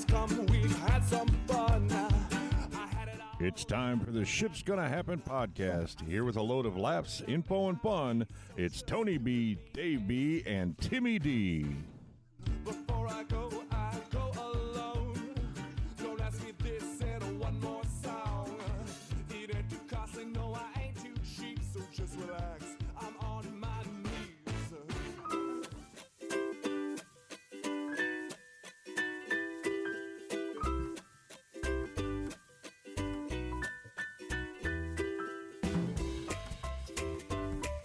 come, we've had some fun. It's time for the Ship's Gonna Happen podcast. Here with a load of laughs, info, and fun, it's Tony B, Dave B, and Timmy D. Before I go alone. Don't ask me this and one more song. It ain't too costly, no, I ain't too cheap, so just relax. I'm on my knees.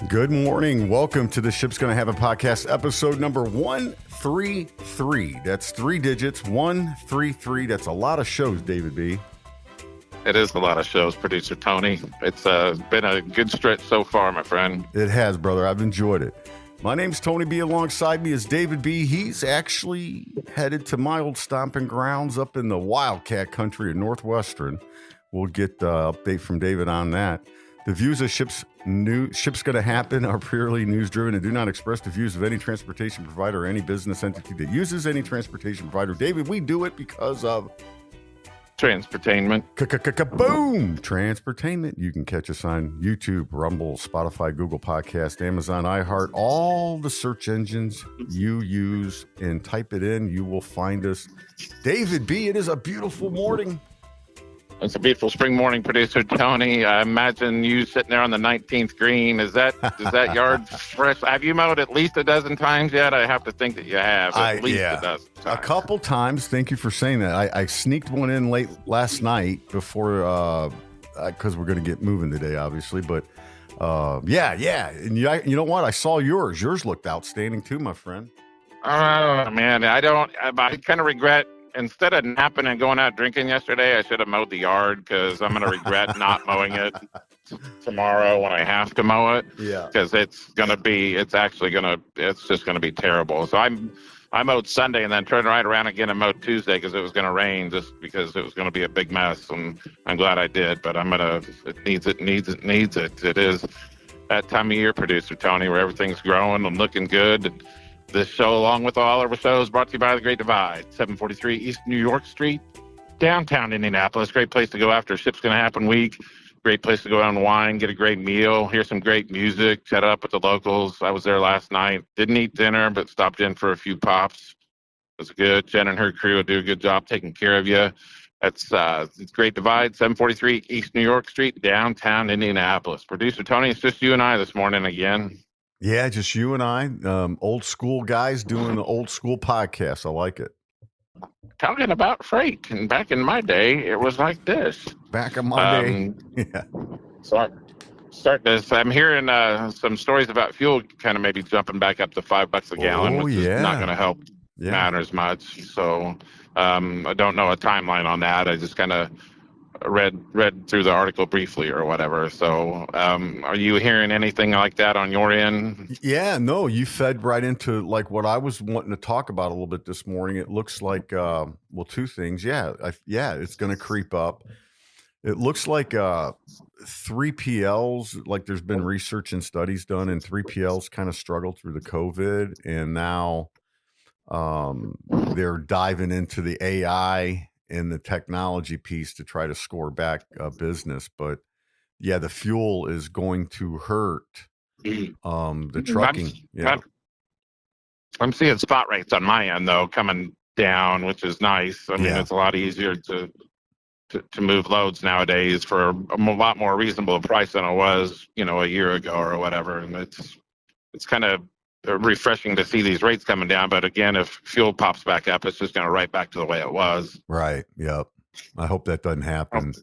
Good morning. Welcome to the Ship's Gonna Happen podcast, episode number 133. That's three digits, 133. That's a lot of shows, David B. It is a lot of shows, producer Tony. It's been a good stretch so far, my friend. It has, brother. I've enjoyed it. My name's Tony B. Alongside me is David B. He's actually headed to my old stomping grounds up in the Wildcat country of Northwestern. We'll get the update from David on that. The views of Ship's Gonna Happen are purely news-driven and do not express the views of any transportation provider or any business entity that uses any transportation provider. David, we do it because of Transportainment. Boom! Transportainment. You can catch us on YouTube, Rumble, Spotify, Google Podcast, Amazon, iHeart, all the search engines you use, and type it in. You will find us. David B., it is a beautiful morning. It's a beautiful spring morning, producer Tony. I imagine you sitting there on the 19th green. Is that yard fresh? Have you mowed at least a dozen times yet? I have to think that you have at least a dozen times. A couple times. Thank you for saying that. I sneaked one in late last night before, because we're going to get moving today, obviously. But yeah. And you know what? I saw yours. Yours looked outstanding too, my friend. Oh, man. I kind of regret. Instead of napping and going out drinking yesterday, I should have mowed the yard because I'm going to regret not mowing it tomorrow when I have to mow it. Yeah. Because it's just going to be terrible. So I mowed Sunday and then turned right around again and mowed Tuesday because it was going to rain, just because it was going to be a big mess. And I'm glad I did, but it needs it. It is that time of year, producer Tony, where everything's growing and looking good. This show, along with all our shows, brought to you by The Great Divide, 743 East New York Street, downtown Indianapolis. Great place to go after Ship's Gonna Happen week. Great place to go out and wine, get a great meal, hear some great music, chat up with the locals. I was there last night. Didn't eat dinner, but stopped in for a few pops. It was good. Jen and her crew will do a good job taking care of you. It's Great Divide, 743 East New York Street, downtown Indianapolis. Producer Tony, it's just you and I this morning again. Yeah, just you and I, old school guys doing the old school podcast. I like it. Talking about freight, and back in my day, it was like this. Back in my day, yeah. So I'm hearing some stories about fuel kind of maybe jumping back up to $5 a gallon, which is not going to help matters much. So I don't know a timeline on that. I just kind of read through the article briefly or whatever. So are you hearing anything like that on your end? Yeah, no, you fed right into like what I was wanting to talk about a little bit this morning. It looks like, two things. Yeah, it's going to creep up. It looks like 3PLs, like there's been research and studies done, and 3PLs kind of struggled through the COVID, and now they're diving into the AI and the technology piece to try to score back business. But yeah, the fuel is going to hurt the trucking. I'm seeing spot rates on my end though coming down, which is nice. I mean, it's a lot easier to move loads nowadays for a lot more reasonable price than it was, a year ago or whatever. And it's kind of refreshing to see these rates coming down. But again, if fuel pops back up, it's just going to right back to the way it was. Right. Yep. I hope that doesn't happen.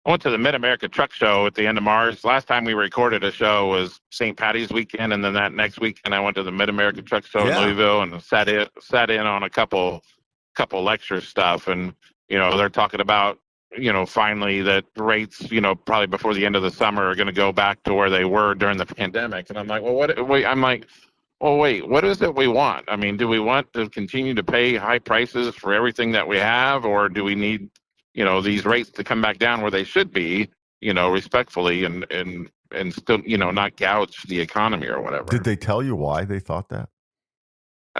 I went to the Mid-America Truck Show at the end of March. Last time we recorded a show was St. Patty's weekend, and then that next weekend I went to the Mid-America Truck Show in Louisville and sat in on a couple lecture stuff. And they're talking about finally that rates, probably before the end of the summer are going to go back to where they were during the pandemic. And I'm like, what is it we want? I mean, do we want to continue to pay high prices for everything that we have, or do we need, these rates to come back down where they should be, respectfully and still, not gouge the economy or whatever? Did they tell you why they thought that?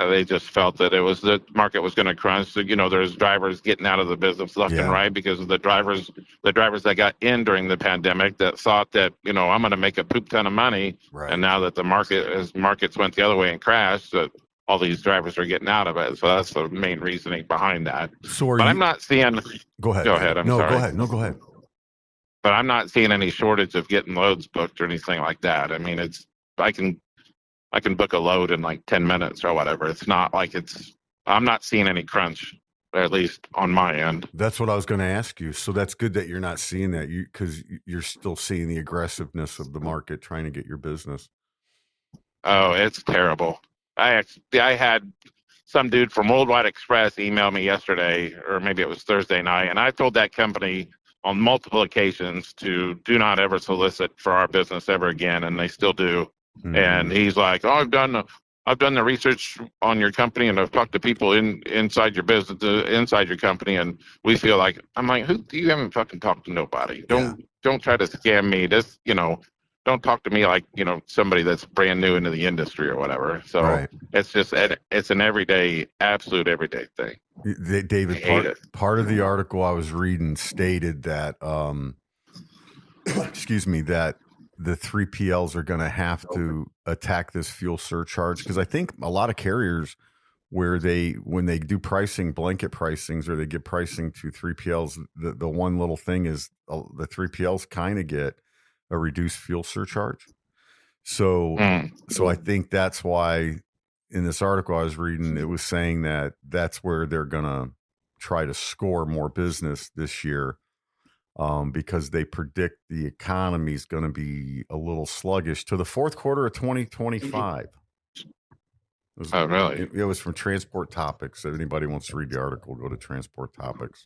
They just felt that the market was going to crunch. So, there's drivers getting out of the business left and right because of the drivers that got in during the pandemic that thought that, I'm going to make a poop ton of money. Right. And now that markets went the other way and crashed, that all these drivers are getting out of it. So that's the main reasoning behind that. So I'm not seeing. Go ahead. Go ahead. I'm no, sorry. Go ahead. No, go ahead. But I'm not seeing any shortage of getting loads booked or anything like that. I mean, I can book a load in like 10 minutes or whatever. It's not like I'm not seeing any crunch, at least on my end. That's what I was going to ask you. So that's good that you're not seeing that, because you're still seeing the aggressiveness of the market trying to get your business. Oh, it's terrible. I had some dude from Worldwide Express email me yesterday, or maybe it was Thursday night, and I told that company on multiple occasions to do not ever solicit for our business ever again, and they still do. Mm-hmm. And he's like, "Oh, I've done the research on your company, and I've talked to people inside your business, inside your company, and we feel like." I'm like, "Who? You haven't fucking talked to nobody. Don't try to scam me. Just don't talk to me like somebody that's brand new into the industry or whatever." So It's just it's an absolute everyday thing. David, part of the article I was reading stated that excuse me, that the 3PLs are going to have to attack this fuel surcharge, because I think a lot of carriers, when they do pricing, blanket pricings, or they give pricing to 3PLs, the one little thing is the 3PLs kind of get a reduced fuel surcharge. So I think that's why in this article I was reading, it was saying that that's where they're going to try to score more business this year. Because they predict the economy is going to be a little sluggish to the fourth quarter of 2025. Oh, really? It was from Transport Topics. If anybody wants to read the article, go to Transport Topics,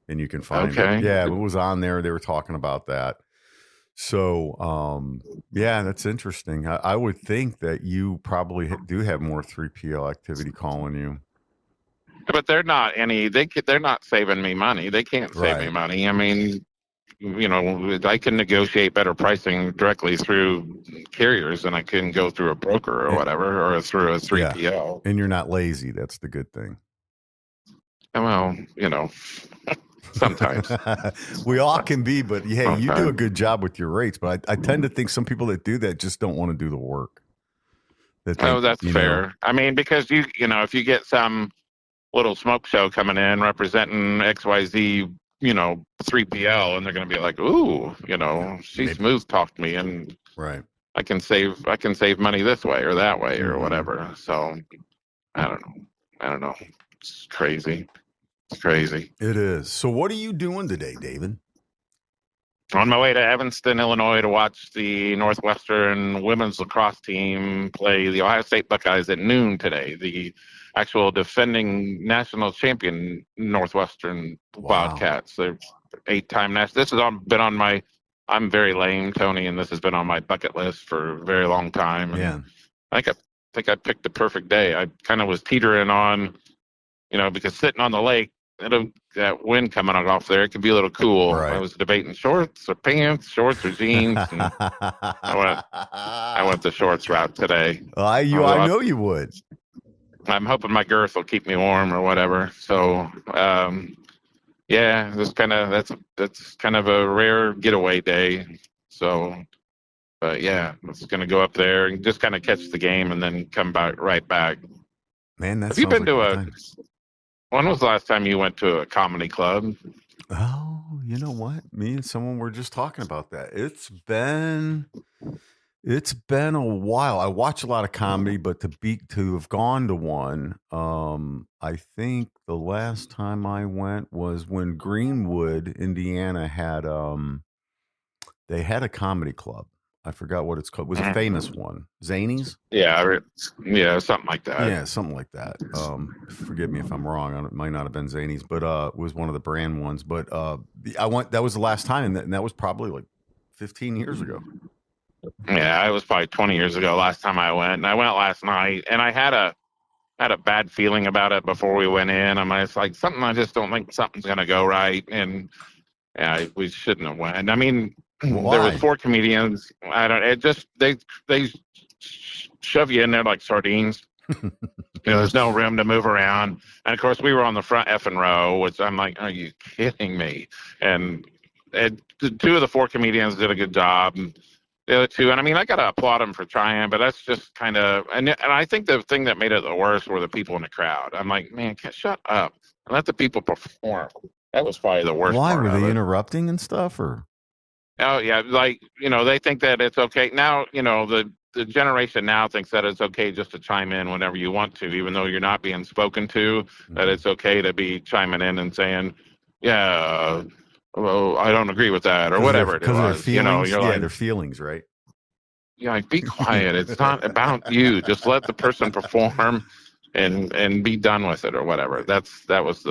and you can find it. Yeah, it was on there. They were talking about that. So, that's interesting. I would think that you probably do have more 3PL activity calling you. But they're not they're not saving me money. They can't save me money. I mean, I can negotiate better pricing directly through carriers than I can go through a broker or whatever, or through a 3PL. Yeah. And you're not lazy. That's the good thing. Well, sometimes. We all can be, but hey, you do a good job with your rates. But I tend to think some people that do that just don't want to do the work. That's fair. I mean, because if you get some little smoke show coming in representing XYZ, 3PL, and they're going to be like, "Ooh, she smooth talked me, and I can save money this way or that way or whatever." So I don't know. It's crazy. It is. So what are you doing today, David? On my way to Evanston, Illinois, to watch the Northwestern women's lacrosse team play the Ohio State Buckeyes at noon today. The actual defending national champion Northwestern Wildcats. They're 8-time national. This has been on my. I'm very lame, Tony, and this has been on my bucket list for a very long time. Yeah, I think I picked the perfect day. I kind of was teetering on, because sitting on the lake, that wind coming off there, it can be a little cool. I was debating shorts or pants, shorts or jeans. And I went the shorts route today. I know you would. I'm hoping my girth will keep me warm or whatever. So, that's kind of a rare getaway day. So, but it's going to go up there and just kind of catch the game and then come back right back. Man, have you been to when was the last time you went to a comedy club? Oh, you know what? Me and someone were just talking about that. It's been a while. I watch a lot of comedy, but to have gone to one, I think the last time I went was when Greenwood, Indiana had they had a comedy club. I forgot what it's called. It was a famous one. Zanies? Yeah, something like that. Yeah, something like that. Forgive me if I'm wrong. It might not have been Zanies, but it was one of the brand ones. But I went. That was the last time, and that was probably like 15 years ago. Yeah, it was probably 20 years ago last time I went. And I went last night, and I had a bad feeling about it before we went in. It's like something I just don't think something's going to go right, and we shouldn't have went. I mean, why? There was 4 comedians. They shove you in there like sardines. There's no room to move around. And of course, we were on the front effing row, which I'm like, are you kidding me? And two of the four comedians did a good job. And the other two, and I mean, I got to applaud them for trying, but that's just kind of, and I think the thing that made it the worst were the people in the crowd. I'm like, man, shut up and let the people perform. That was probably the worst. Why part were of they it. interrupting and stuff, or? Oh yeah, like they think that it's okay now. The generation now thinks that it's okay just to chime in whenever you want to, even though you're not being spoken to. That it's okay to be chiming in and saying, "Yeah, well, I don't agree with that," or whatever it was. Their feelings, you're like, their feelings, right? Yeah, like, be quiet. It's not about you. Just let the person perform, and be done with it, or whatever. That was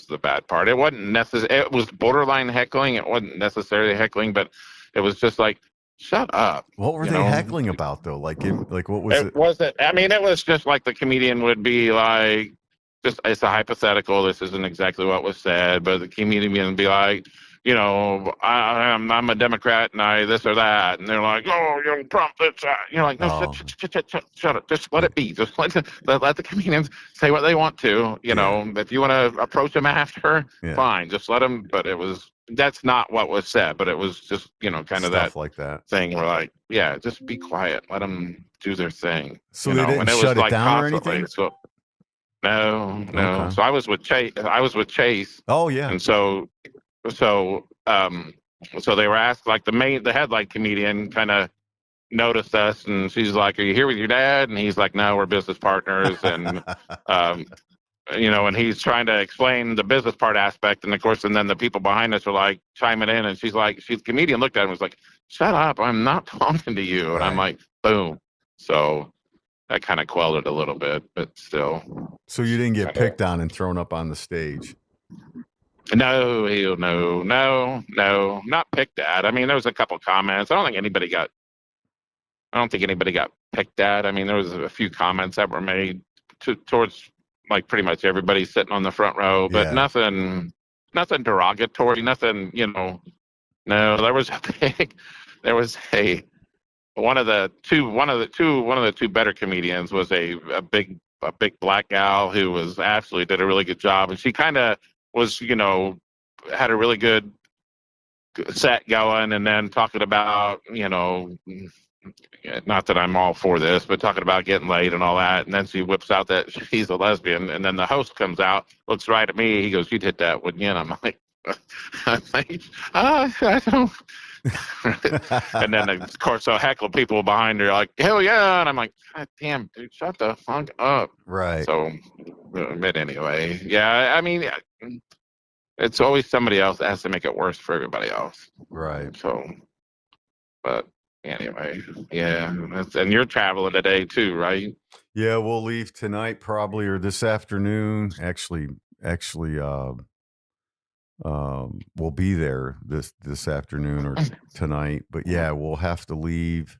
the bad part. It wasn't necessary. It was borderline heckling. It wasn't necessarily heckling, but it was just like, shut up. What were they heckling about though? Like what was it? I mean, it was just like the comedian would be like, it's a hypothetical. This isn't exactly what was said, but the comedian would be like, I'm a Democrat and I this or that, and they're like, oh, you're Trump. You're like, no, shut up. Just let it be. Just let the comedians say what they want to. If you want to approach them after, fine. Just let them. But that's not what was said. But it was just kind of stuff that like that thing. We're like, yeah, just be quiet. Let them do their thing. So they didn't shut it down or anything. So, no. Okay. So I was with Chase. Oh yeah. And so they were asked, like the headline comedian kind of noticed us, and she's like, "Are you here with your dad?" And he's like, "No, we're business partners." And and he's trying to explain the business part aspect, and of course, and then the people behind us are like chiming in, and the comedian looked at him and was like, "Shut up! I'm not talking to you." And I'm like, boom. So that kind of quelled it a little bit, but still. So you didn't get picked on and thrown up on the stage? No, not picked at. I mean, there was a couple comments. I don't think anybody got picked at. I mean, there was a few comments that were made towards like pretty much everybody sitting on the front row, but nothing derogatory, nothing, No, there was one of the two better comedians was a big black gal who was absolutely did a really good job, and she kind of was, had a really good set going, and then talking about, not that I'm all for this, but talking about getting laid and all that. And then she whips out that she's a lesbian, and then the host comes out, looks right at me. He goes, "You'd hit that, wouldn't you?" And I'm like, I don't. And then of course the heckle people behind her are like, "Hell yeah!" And I'm like, "God damn, dude, shut the fuck up!" Right. So, but anyway, yeah. I mean, it's always somebody else that has to make it worse for everybody else. Right. So, but anyway, yeah. And you're traveling today too, right? Yeah, we'll leave tonight probably, or this afternoon. Actually, we'll be there this afternoon or tonight. But yeah, we'll have to leave.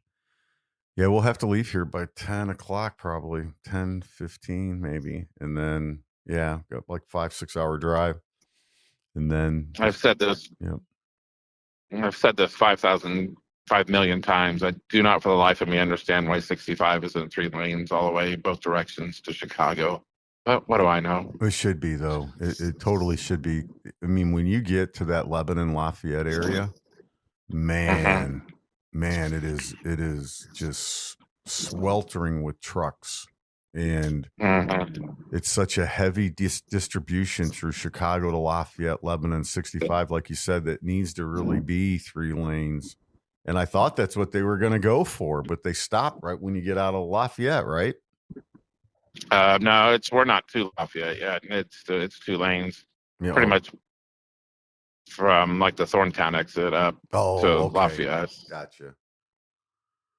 Yeah, we'll have to leave here by 10 o'clock, probably 10:15 maybe. And then, got like 5-6 hour drive. And then I've said this. Yep. I've said this 5 million times. I do not for the life of me understand why 65 isn't 3 lanes all the way both directions to Chicago. But what do I know? It should be, though. It totally should be. I mean, when you get to that Lebanon Lafayette area, man, it is just sweltering with trucks. And it's such a heavy distribution through Chicago to Lafayette, Lebanon, 65, like you said, that needs to really be 3 lanes. And I thought that's what they were going to go for, but they stop right when you get out of Lafayette, right? No, we're not to Lafayette yet. It's 2 lanes, pretty much from like the Thorntown exit up to Lafayette. Gotcha.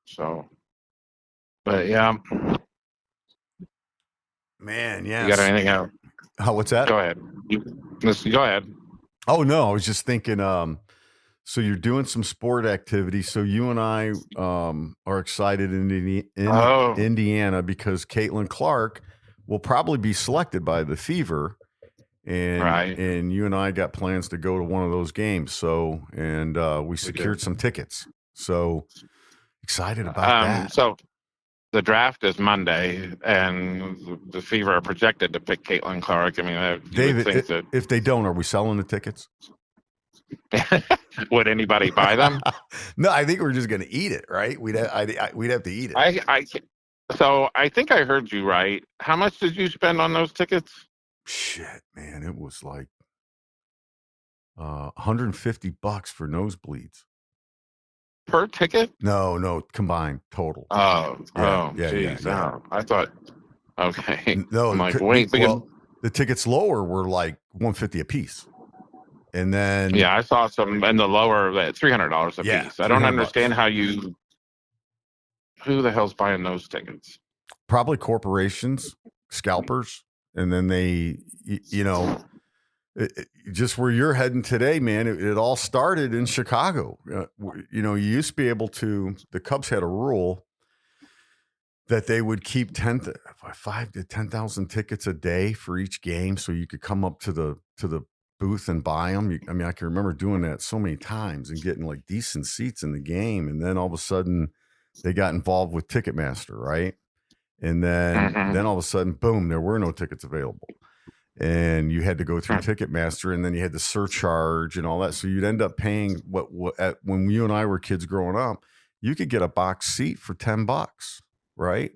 So, but yeah. Man, yeah. You got anything else? What's that? Go ahead. Go ahead. Oh, no, I was just thinking, so you're doing some sport activity. So you and I are excited in Indiana because Caitlin Clark will probably be selected by the Fever. And you and I got plans to go to one of those games. So, and we secured some tickets. So excited about that. So the draft is Monday, and the Fever are projected to pick Caitlin Clark. I mean, David, if they don't, are we selling the tickets? Would anybody buy them? No, I think we're just going to eat it, right? We'd have to eat it. So I think I heard you right. How much did you spend on those tickets? Shit, man, it was like $150 for nosebleeds per ticket. No, combined total. Geez. No, I thought. Okay. No, I'm like, wait, well, the tickets lower were like $150 a piece. And then I saw some in the lower at $300 a piece. I don't understand who the hell's buying those tickets? Probably corporations, scalpers, and then they, just where you're heading today, man. It all started in Chicago. You used to be able to. The Cubs had a rule that they would keep 5 to 10,000 tickets a day for each game, so you could come up to the booth and buy them. I can remember doing that so many times and getting like decent seats in the game. And then all of a sudden they got involved with Ticketmaster, right? And then all of a sudden, boom, there were no tickets available. And you had to go through Ticketmaster, and then you had the surcharge and all that. So you'd end up paying when you and I were kids growing up, you could get a box seat for $10, right?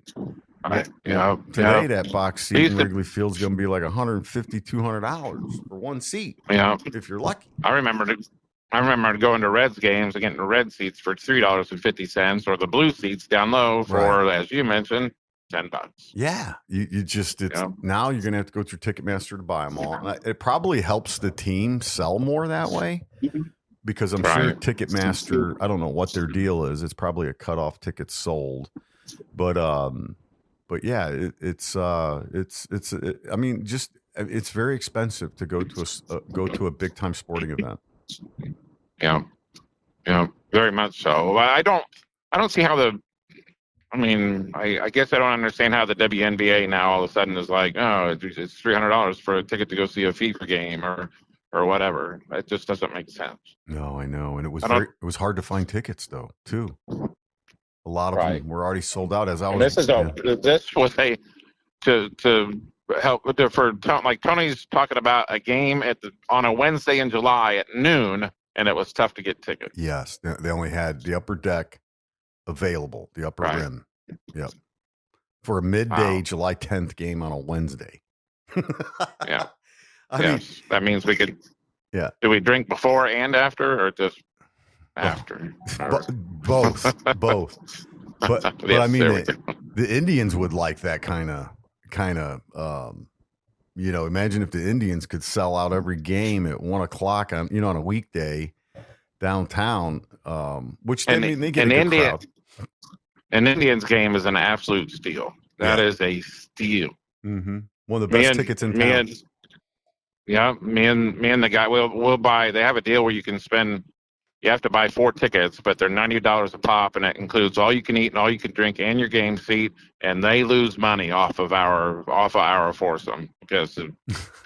Today that box seat in Wrigley Field's going to be like $150, $200 for one seat. Yeah, if you're lucky. I remember going to Reds games and getting the red seats for $3.50, or the blue seats down low for, as you mentioned, $10. Yeah, now you're going to have to go through Ticketmaster to buy them all. It probably helps the team sell more that way, because I'm sure Ticketmaster, I don't know what their deal is. It's probably a cutoff tickets sold, but yeah, it's very expensive to go to a big time sporting event. Yeah, very much so. I don't see how I guess I don't understand how the WNBA now all of a sudden is like, oh, it's $300 for a ticket to go see a FIFA game or whatever. It just doesn't make sense. No, I know, and it was hard to find tickets though too. A lot of them were already sold out. This was to help for like Tony's talking about a game on a Wednesday in July at noon, and it was tough to get tickets. Yes, they only had the upper deck available, the upper rim. Yep, for a midday July 10th game on a Wednesday. Yeah, I mean, that means we could. Yeah, do we drink before and after, or just after? Both. But I mean, the Indians would like that kind of. Imagine if the Indians could sell out every game at 1:00 on a weekday downtown, which they get a good crowd. An Indians game is an absolute steal. That is a steal. Mm-hmm. One of the best tickets in town. Me and the guy we'll buy. They have a deal where you can spend. You have to buy 4 tickets, but they're $90 a pop, and it includes all you can eat and all you can drink and your game seat. And they lose money off of our foursome, because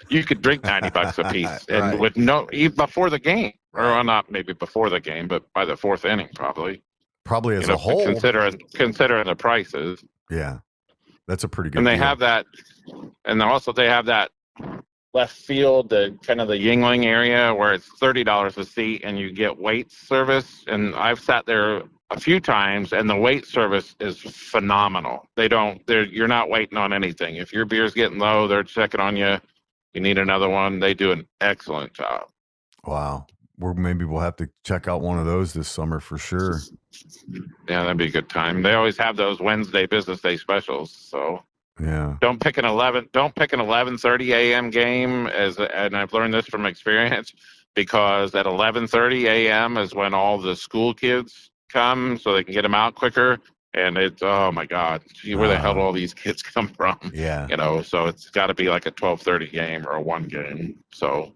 you could drink $90 a piece and with even before the game, or not maybe before the game, but by the 4th inning probably as a whole, considering the prices. Yeah, that's a pretty good. And they deal. have that, and also they have that left field, the kind of the Yingling area where it's $30 a seat and you get wait service. And I've sat there a few times, and the wait service is phenomenal. You're not waiting on anything. If your beer's getting low, they're checking on you. You need another one. They do an excellent job. Wow. Maybe we'll have to check out one of those this summer for sure. Yeah, that'd be a good time. They always have those Wednesday business day specials. So yeah, don't pick an 11:30 a.m. game, and I've learned this from experience, because at 11:30 a.m. is when all the school kids come, so they can get them out quicker. And it's, oh my God, where the hell do all these kids come from? Yeah, so it's got to be like a 12:30 game or a 1 game. So,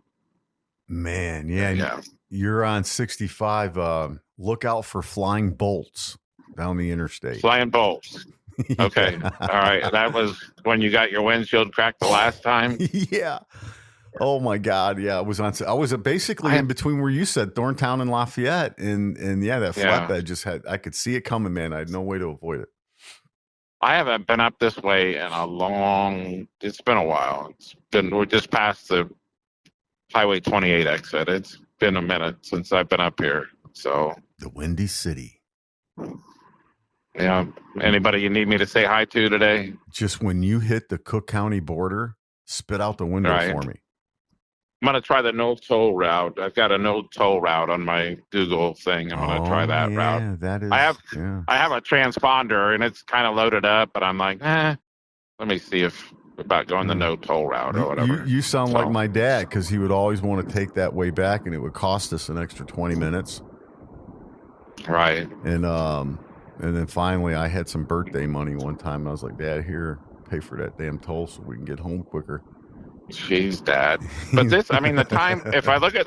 man, yeah. You're on 65. Look out for flying bolts down the interstate. Flying bolts. Okay. All right. That was when you got your windshield cracked the last time. Yeah. Oh my God. Yeah. I was basically in between where you said Thorntown and Lafayette, and that flatbed I could see it coming, man. I had no way to avoid it. I haven't been up this way in it's been a while. We're just past the Highway 28 exit. It's been a minute since I've been up here. So the Windy City. Yeah. Anybody you need me to say hi to today? Just when you hit the Cook County border, spit out the window for me. I'm going to try the no toll route. I've got a no toll route on my Google thing. I'm going to try that route. Yeah, that is. I have a transponder and it's kind of loaded up, but I'm like, let me see about going the no toll route or whatever. You sound like my dad, because he would always want to take that way back, and it would cost us an extra 20 minutes. Right. And then finally, I had some birthday money one time. And I was like, Dad, here, pay for that damn toll so we can get home quicker. Jeez, Dad. But the time, if I look at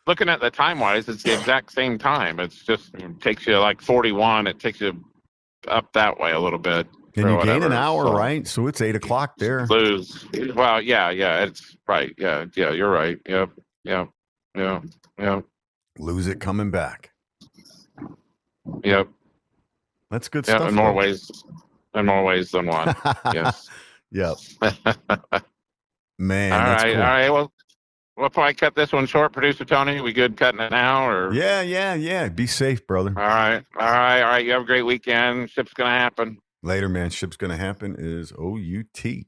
looking at the time wise, it's the exact same time. It takes you like 41. It takes you up that way a little bit. And you gain an hour, right? So it's 8 o'clock there. Well, yeah, it's right. Yeah, you're right. Yep. Lose it coming back. Yep. That's good stuff. In more ways than one. Yes. Yep. Man. All that's right. cool. All right. Well, we'll probably cut this one short, Producer Tony. We good cutting it now, or? Yeah. Be safe, brother. All right. You have a great weekend. Ship's gonna happen. Later, man. Ship's Gonna Happen is OUT.